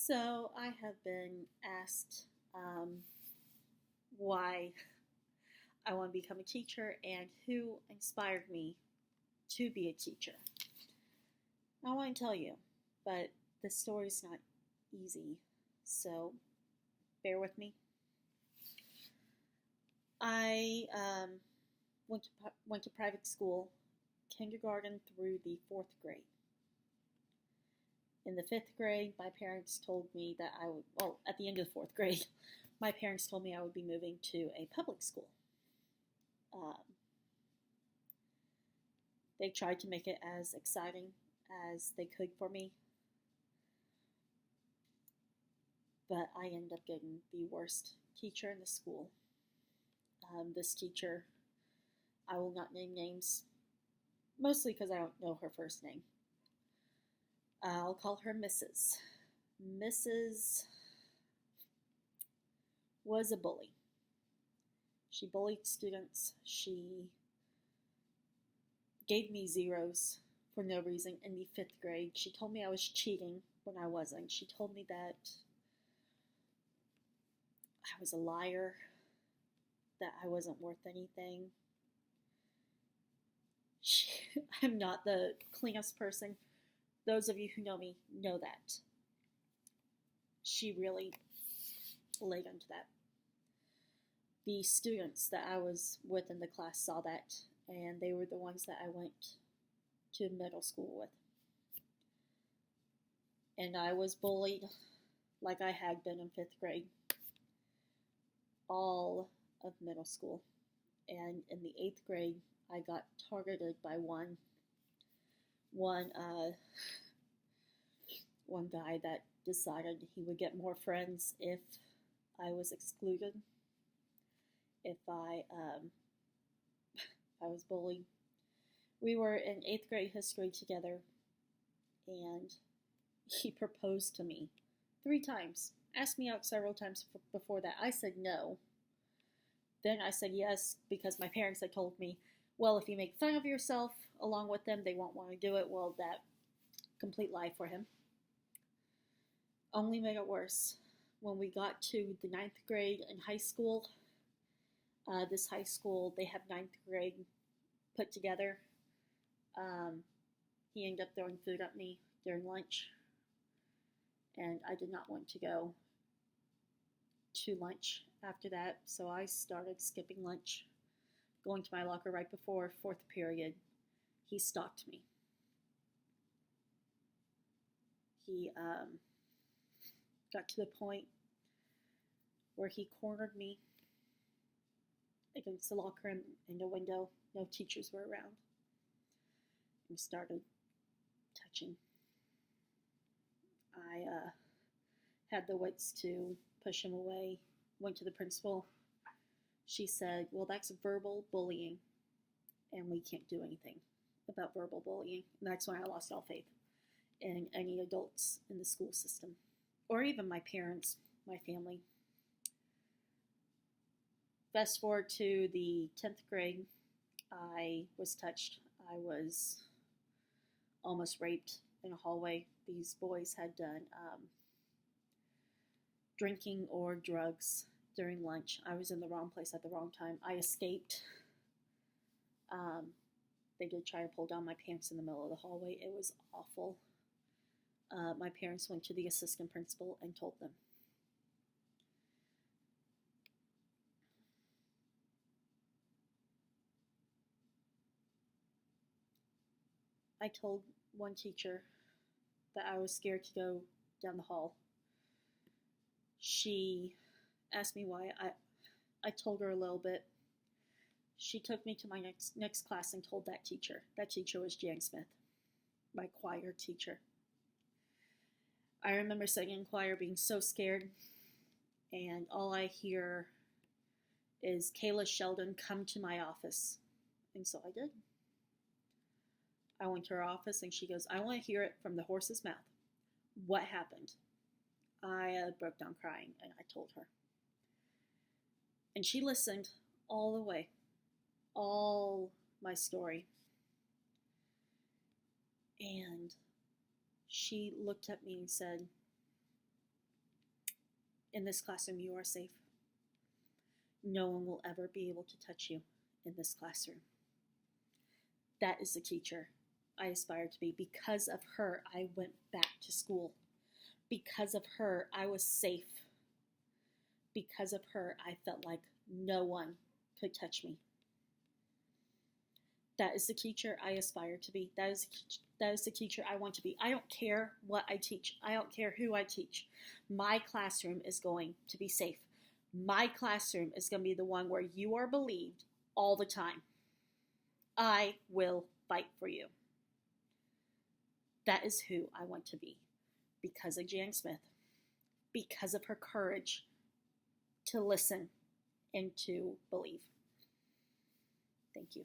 So I have been asked why I want to become a teacher and who inspired me to be a teacher. I want to tell you, but the story's not easy, so bear with me. I went to private school, kindergarten through the fourth grade. In the fifth grade, my parents told me that at the end of the fourth grade, my parents told me I would be moving to a public school. Um, they tried to make it as exciting as they could for me, but I ended up getting the worst teacher in the school. This teacher, I will not name names, mostly because I don't know her first name. I'll call her Mrs. Mrs. was a bully. She bullied students. She gave me zeros for no reason in the fifth grade. She told me I was cheating when I wasn't. She told me that I was a liar, that I wasn't worth anything. I'm not the cleanest person. Those of you who know me know that. She really laid into that. The students that I was with in the class saw that, and they were the ones that I went to middle school with. And I was bullied like I had been in fifth grade all of middle school. And in the eighth grade, I got targeted by one guy that decided he would get more friends if I was excluded, if I was bullied. We were in eighth grade history together, and he proposed to me 3 times. Asked me out several times before that. I said no. Then I said yes because my parents had told me, well, if you make fun of yourself along with them, they won't want to do it. Well, that complete lie for him. Only made it worse. When we got to the 9th grade in high school, this high school, they have 9th grade put together. He ended up throwing food at me during lunch, and I did not want to go to lunch after that, so I started skipping lunch, going to my locker right before 4th period. He stalked me. He got to the point where he cornered me against the locker in the window. No teachers were around. And started touching. I had the wits to push him away, went to the principal. She said, well, that's verbal bullying, and we can't do anything about verbal bullying. And that's when I lost all faith in any adults in the school system, or even my parents, my family. Fast forward to the 10th grade, I was touched. I was almost raped in a hallway. These boys had done drinking or drugs during lunch. I was in the wrong place at the wrong time. I escaped. They did try to pull down my pants in the middle of the hallway. It was awful. My parents went to the assistant principal and told them. I told one teacher that I was scared to go down the hall. She asked me why. I told her a little bit. She took me to my next class and told that teacher. That teacher was Jan Smith, my choir teacher. I remember sitting in choir being so scared, and all I hear is Kayla Sheldon, come to my office. And so I did. I went to her office and she goes, I want to hear it from the horse's mouth. What happened? I broke down crying and I told her. And she listened all the way, all my story. And she looked at me and said, In this classroom, you are safe. No one will ever be able to touch you in this classroom. That is the teacher I aspire to be. Because of her, I went back to school. Because of her, I was safe. Because of her, I felt like no one could touch me. That is the teacher I aspire to be. That is the teacher I want to be. I don't care what I teach. I don't care who I teach. My classroom is going to be safe. My classroom is going to be the one where you are believed all the time. I will fight for you. That is who I want to be. Because of Jan Smith. Because of her courage to listen and to believe. Thank you.